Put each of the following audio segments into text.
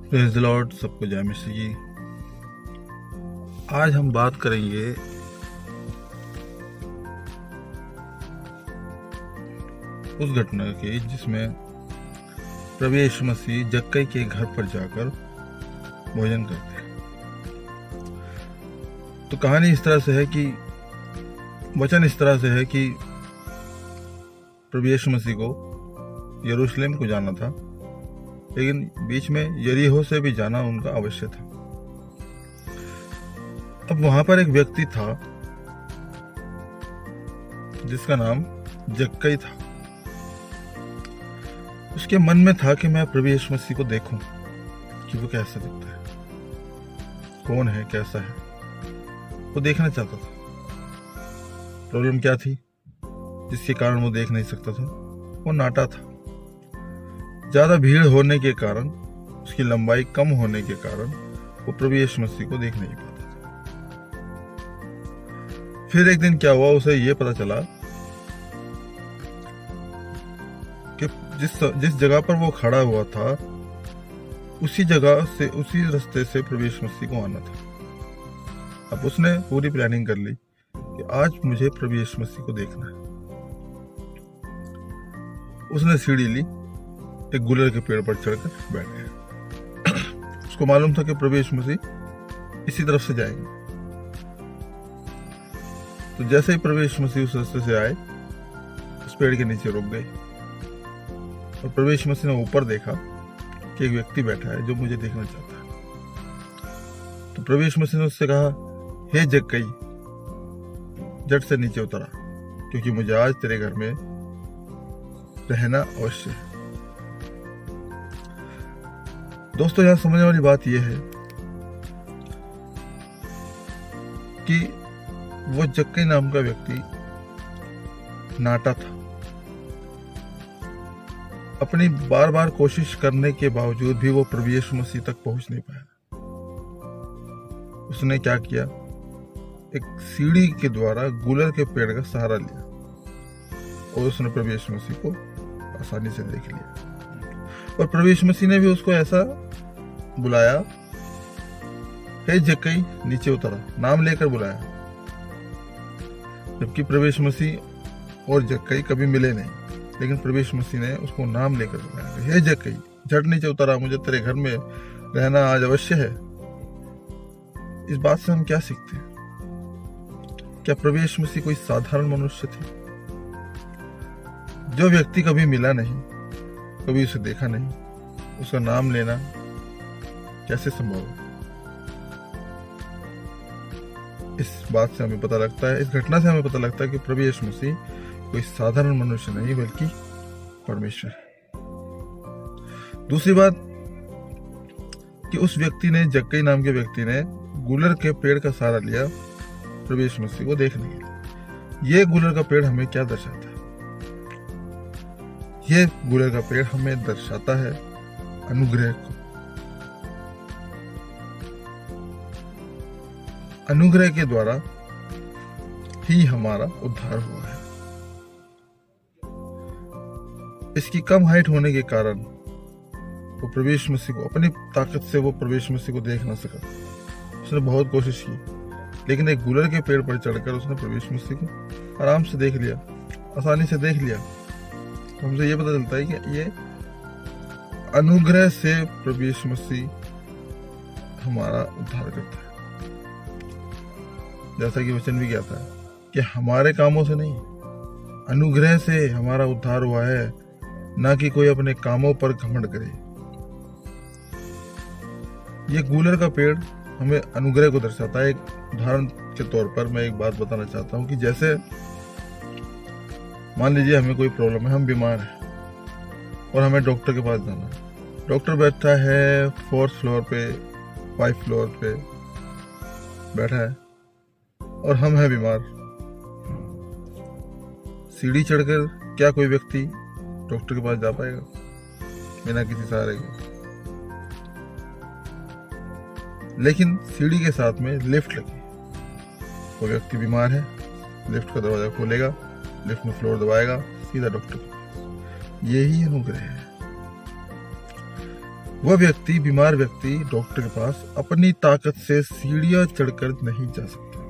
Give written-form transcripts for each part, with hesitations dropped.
Praise the Lord, सबको जय मसीह जी। आज हम बात करेंगे उस घटना की जिसमें प्रभु यीशु मसीह जक्कई के घर पर जाकर भोजन करते हैं। तो कहानी इस तरह से है कि वचन इस तरह से है कि प्रभु यीशु मसीह को यरूशलेम को जाना था, लेकिन बीच में यरीहो से भी जाना उनका अवश्य था। अब वहां पर एक व्यक्ति था जिसका नाम जक्कई था। उसके मन में था कि मैं प्रभु यीशु मसीह को देखूं कि वो कैसा दिखता है, कौन है, कैसा है, वो देखना चाहता था। प्रॉब्लम क्या थी जिसके कारण वो देख नहीं सकता था? वो नाटा था। ज्यादा भीड़ होने के कारण, उसकी लंबाई कम होने के कारण वो प्रभु यीशु मसीह को देख नहीं पाता था। फिर एक दिन क्या हुआ, उसे ये पता चला कि जिस जगह पर वो खड़ा हुआ था उसी जगह से, उसी रास्ते से प्रभु यीशु मसीह को आना था। अब उसने पूरी प्लानिंग कर ली कि आज मुझे प्रभु यीशु मसीह को देखना है। उसने सीढ़ी ली, एक गुलर के पेड़ पर चढ़कर बैठ गया। उसको मालूम था कि प्रभु यीशु मसीह इसी तरफ से जाएंगे। तो जैसे ही प्रभु यीशु मसीह उस रास्ते से आए, उस पेड़ के नीचे रुक गए और प्रभु यीशु मसीह ने ऊपर देखा कि एक व्यक्ति बैठा है जो मुझे देखना चाहता है। तो प्रभु यीशु मसीह ने उससे कहा, हे जक्कई, झट से नीचे उतरा, क्योंकि मुझे आज तेरे घर में रहना अवश्य है। दोस्तों, यहां समझने वाली बात यह है कि वो जक्कई नाम का व्यक्ति नाटा था। अपनी बार बार कोशिश करने के बावजूद भी वो प्रभु यीशु मसीह तक पहुंच नहीं पाया। उसने क्या किया, एक सीढ़ी के द्वारा गुलर के पेड़ का सहारा लिया और उसने प्रभु यीशु मसीह को आसानी से देख लिया। और प्रभु यीशु मसीह ने भी उसको ऐसा बुलाया, हे जक्कई, नीचे उतरा, नाम लेकर बुलाया। जबकि प्रभु यीशु मसीह और जक्कई कभी मिले नहीं, लेकिन प्रभु यीशु मसीह ने उसको नाम लेकर बुलाया, हे जक्कई, झट नीचे उतरा, मुझे तेरे घर में रहना आज अवश्य है। इस बात से हम क्या सीखते हैं? क्या प्रभु यीशु मसीह कोई साधारण मनुष्य थे? जो व्यक्ति कभी मिला नहीं, कभी उसे देखा नहीं, उसका नाम लेना कैसे संभव है? इस बात से हमें पता लगता है, इस घटना से हमें पता लगता है कि प्रभु यीशु मसीह कोई साधारण मनुष्य नहीं बल्कि परमेश्वर है। दूसरी बात कि उस व्यक्ति ने, जक्कई नाम के व्यक्ति ने गुलर के पेड़ का सहारा लिया प्रभु यीशु मसीह को देखने के लिए। ये गुलर का पेड़ हमें क्या दर्शाता है? ये गुलर का पेड़ हमें दर्शाता है अनुग्रह को। अनुग्रह के द्वारा ही हमारा उद्धार हुआ है। इसकी कम हाइट होने के कारण वो प्रभु यीशु मसीह को, अपनी ताकत से वो प्रभु यीशु मसीह को देख ना सका। उसने बहुत कोशिश की, लेकिन एक गुलर के पेड़ पर चढ़कर उसने प्रभु यीशु मसीह को आराम से देख लिया, आसानी से देख लिया। तो हमसे ये पता चलता है कि ये अनुग्रह से प्रभु यीशु मसीह हमारा उद्धार करता है। जैसा कि वचन भी कहता है कि हमारे कामों से नहीं, अनुग्रह से हमारा उद्धार हुआ है, ना कि कोई अपने कामों पर घमंड करे। ये गुलर का पेड़ हमें अनुग्रह को दर्शाता है। एक उदाहरण के तौर पर मैं एक बात बताना चाहता हूँ कि जैसे मान लीजिए हमें कोई प्रॉब्लम है, हम बीमार हैं और हमें डॉक्टर के पास जाना है। डॉक्टर बैठा है 4th फ्लोर पे, 5th फ्लोर पे बैठा है और हम हैं बीमार। सीढ़ी चढ़कर क्या कोई व्यक्ति डॉक्टर के पास जा पाएगा बिना किसी सहारे के? लेकिन सीढ़ी के साथ में लिफ्ट लगी, वो व्यक्ति बीमार है, लिफ्ट का दरवाजा खोलेगा, लिफ्ट में फ्लोर दबाएगा, सीधा डॉक्टर के पास। यही अनुग्रह है। वह व्यक्ति, बीमार व्यक्ति, डॉक्टर के पास अपनी ताकत से सीढ़ियां चढ़कर नहीं जा सकता।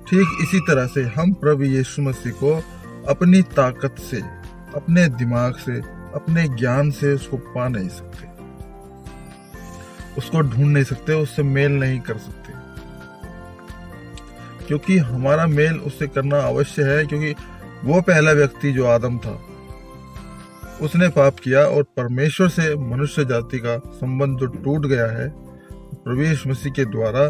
ठीक इसी तरह से हम प्रभु यीशु मसीह को अपनी ताकत से, अपने दिमाग से, अपने ज्ञान से उसको पा नहीं सकते, उसको ढूंढ नहीं सकते, उससे मेल नहीं कर सकते, क्योंकि हमारा मेल उससे करना अवश्य है। क्योंकि वो पहला व्यक्ति जो आदम था, उसने पाप किया और परमेश्वर से मनुष्य जाति का संबंध जो टूट गया है, प्रभु यीशु मसीह के द्वारा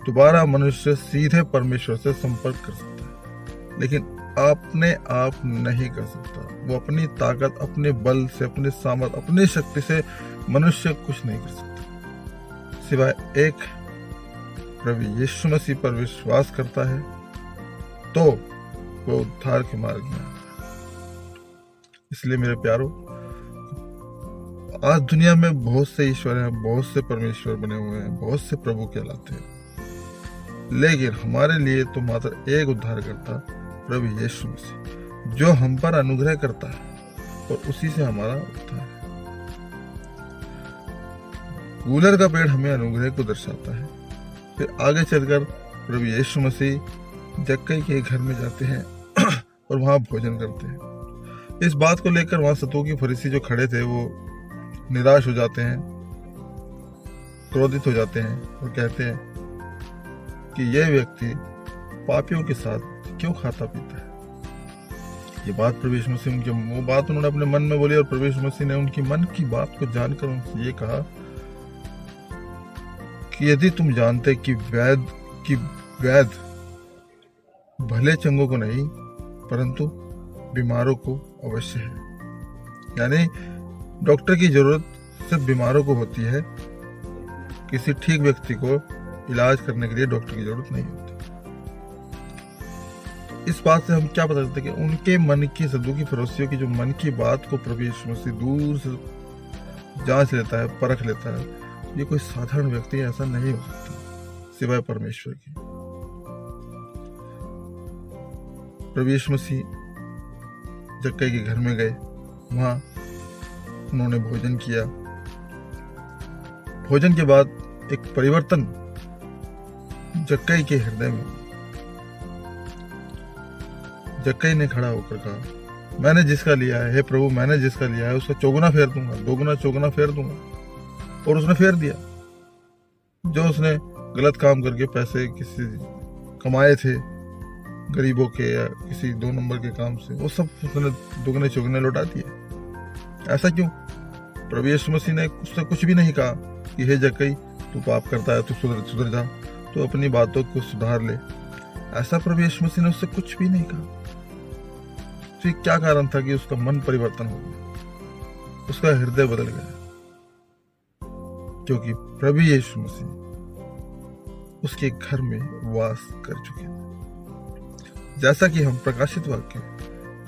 दोबारा मनुष्य सीधे परमेश्वर से संपर्क कर सकता है, लेकिन अपने आप नहीं कर सकता। वो अपनी ताकत, अपने बल से, अपने सामर्थ, अपनी शक्ति से मनुष्य कुछ नहीं कर सकता, सिवाय एक प्रभु यीशु मसीह पर विश्वास करता है तो वो उद्धार के मार्ग में आता है। इसलिए मेरे प्यारो, आज दुनिया में बहुत से ईश्वर हैं, बहुत से परमेश्वर बने हुए हैं, बहुत से प्रभु कहलाते हैं, लेकिन हमारे लिए तो मात्र एक उद्धारकर्ता प्रभु यीशु मसीह, जो हम पर अनुग्रह करता है और उसी से हमारा उद्धार है। गूलर का पेड़ हमें अनुग्रह को दर्शाता है। फिर आगे चलकर प्रभु यीशु मसीह जक्कई के घर में जाते हैं और वहां भोजन करते हैं। इस बात को लेकर वहां सदूकी फरीसी जो खड़े थे वो निराश हो जाते हैं, क्रोधित हो जाते हैं और कहते हैं कि यह व्यक्ति पापियों के साथ क्यों खाता पीता है। ये बात प्रभु यीशु मसीह, उनके वो बात उन्होंने अपने मन में बोली और प्रभु यीशु मसीह ने उनकी मन की बात को जानकर उनसे ये कहा कि यदि तुम जानते कि वैद भले चंगों को नहीं परंतु बीमारों को अवश्य है, यानी डॉक्टर की जरूरत सिर्फ बीमारों को होती है, किसी ठीक व्यक्ति को इलाज करने के लिए डॉक्टर की जरूरत नहीं होती। इस बात से हम क्या पता चलता है कि उनके मन की, सदूकी फरीसियों की जो मन की बात को प्रभु यीशु मसीह दूर से जांच लेता है, परख लेता है। ये कोई साधारण व्यक्ति ऐसा नहीं हो सकता सिवाय परमेश्वर के। प्रभु यीशु मसीह जक्कई के घर में गए, वहां उन्होंने भोजन किया। भोजन के बाद एक परिवर्तन जक्कई के हृदय में। जक्कई ने खड़ा होकर कहा, मैंने जिसका लिया है, हे प्रभु, मैंने जिसका लिया है उसका चौगुना फेर दूंगा, दोगुना चौगुना फेर दूंगा। और उसने फेर दिया। जो उसने गलत काम करके पैसे किसी कमाए थे गरीबों के या किसी 2 नंबर के काम से, वो सब उसने दुगने चौगुने लौटा दिए। ऐसा क्यों? प्रभु यीशु मसीह ने उससे कुछ भी नहीं कहा कि हे जक्कई, तू पाप करता है, तू सुधर जा, तू अपनी बातों को सुधार ले। ऐसा प्रभु यीशु मसीह ने उससे कुछ भी नहीं कहा। फिर क्या कारण था कि उसका मन परिवर्तन हो गया, उसका हृदय बदल गया? क्योंकि प्रभु यीशु मसीह उसके घर में वास कर चुके थे। जैसा कि हम प्रकाशित वाक्य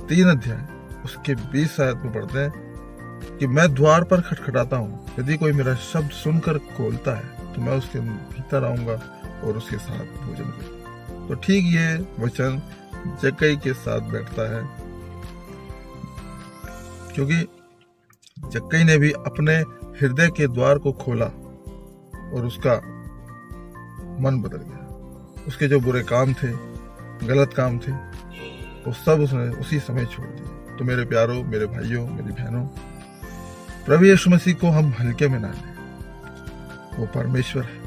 3 अध्याय उसके 20 आयत में पढ़ते हैं कि मैं द्वार पर खटखटाता हूँ, यदि कोई मेरा शब्द सुनकर खोलता है तो मैं उसके भीतर आऊंगा और उसके साथ भोजन करूंगा। तो ठीक ये वचन जक्कई के साथ बैठता है, क्योंकि जक्कई ने भी अपने हृदय के द्वार को खोला और उसका मन बदल गया। उसके जो बुरे काम थे, गलत काम थे, वो सब उसने उसी समय छोड़ दिए। तो मेरे प्यारों, मेरे भाइयों, मेरी बहनों, प्रभु यीशु मसीह को हम हल्के में ना लें। वो परमेश्वर है।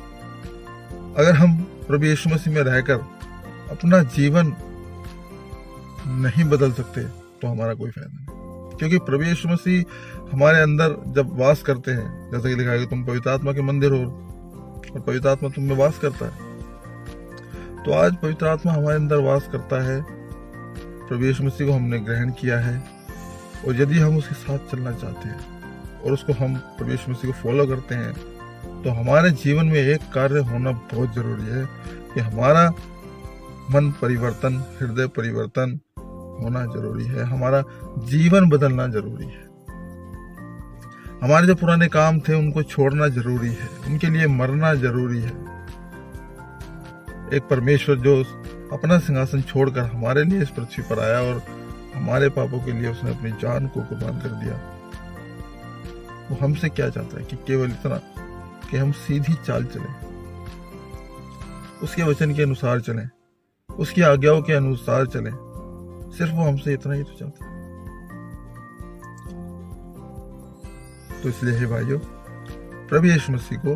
अगर हम प्रभु यीशु मसीह में रहकर अपना जीवन नहीं बदल सकते तो हमारा कोई फायदा नहीं, क्योंकि प्रभु यीशु मसीह हमारे अंदर जब वास करते हैं, जैसा कि लिखा है कि तुम पवित्र आत्मा के मंदिर हो और पवित्र आत्मा तुम में वास करता है। तो आज पवित्र आत्मा हमारे अंदर वास करता है। प्रभु यीशु मसीह को हमने ग्रहण किया है, और यदि हम उसके साथ चलना चाहते हैं और उसको हम प्रभु यीशु मसीह को फॉलो करते हैं, तो हमारे जीवन में एक कार्य होना बहुत जरूरी है कि हमारा मन परिवर्तन, हृदय परिवर्तन होना जरूरी है। हमारा जीवन बदलना जरूरी है। हमारे जो पुराने काम थे उनको छोड़ना जरूरी है, उनके लिए मरना जरूरी है। एक परमेश्वर जो अपना सिंहासन छोड़कर हमारे लिए इस पृथ्वी पर आया और हमारे पापों के लिए उसने अपनी जान को कुर्बान कर दिया, वो हमसे क्या चाहता है कि केवल इतना कि हम सीधी चाल चलें, उसके वचन के अनुसार चलें, उसकी आज्ञाओं के अनुसार चलें। सिर्फ वो हमसे इतना ही तो चाहता है। तो इसलिए हे भाइयों, प्रभु यीशु मसीह को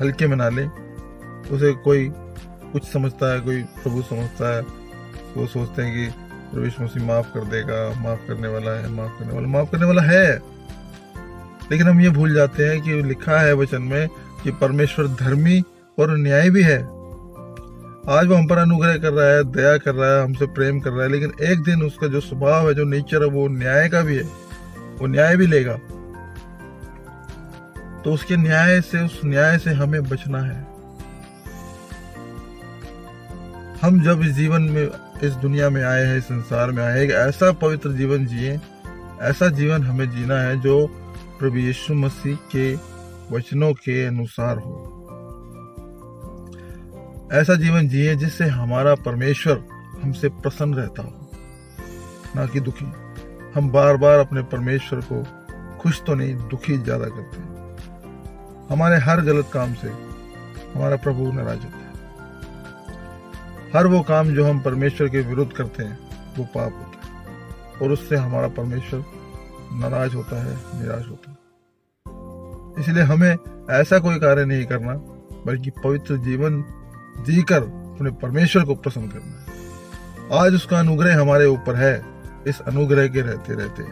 हल्के में ना लें। उसे कोई कुछ समझता है, कोई प्रभु समझता है, वो सोचते हैं कि प्रभु यीशु मसीह माफ कर देगा, माफ करने वाला है, माफ करने वाला है। लेकिन हम ये भूल जाते हैं कि लिखा है वचन में कि परमेश्वर धर्मी और न्यायी भी है। आज वो हम पर अनुग्रह कर रहा है, दया कर रहा है, हमसे प्रेम कर रहा है, लेकिन एक दिन उसका जो स्वभाव है, जो नेचर है, वो न्याय का भी है, वो न्याय भी लेगा। तो उसके न्याय से, उस न्याय से हमें बचना है। हम जब इस जीवन में, इस दुनिया में आए हैं, इस संसार में आए हैं, ऐसा पवित्र जीवन जिए, ऐसा जीवन हमें जीना है जो प्रभु यीशु मसीह के वचनों के अनुसार हो। ऐसा जीवन जिए जिससे हमारा परमेश्वर हमसे प्रसन्न रहता हो, ना कि दुखी। हम बार बार अपने परमेश्वर को खुश तो नहीं, दुखी ज्यादा करते हैं। हमारे हर गलत काम से हमारा प्रभु नाराज होता है। हर वो काम जो हम परमेश्वर के विरुद्ध करते हैं वो पाप होता है, और उससे हमारा परमेश्वर नाराज होता है, निराश होता है। इसलिए हमें ऐसा कोई कार्य नहीं करना, बल्कि पवित्र जीवन जीकर अपने परमेश्वर को प्रसन्न करना है। आज उसका अनुग्रह हमारे ऊपर है। इस अनुग्रह के रहते रहते,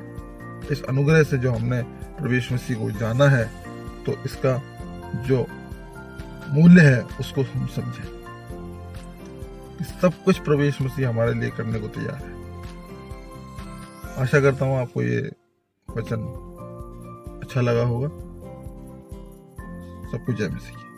इस अनुग्रह से जो हमने प्रभु यीशु मसीह को जाना है, तो इसका जो मूल्य है उसको हम समझें। सब कुछ प्रभु यीशु मसीह हमारे लिए करने को तैयार है। आशा करता हूँ आपको ये वचन अच्छा लगा होगा। सब कुछ जय मसीह।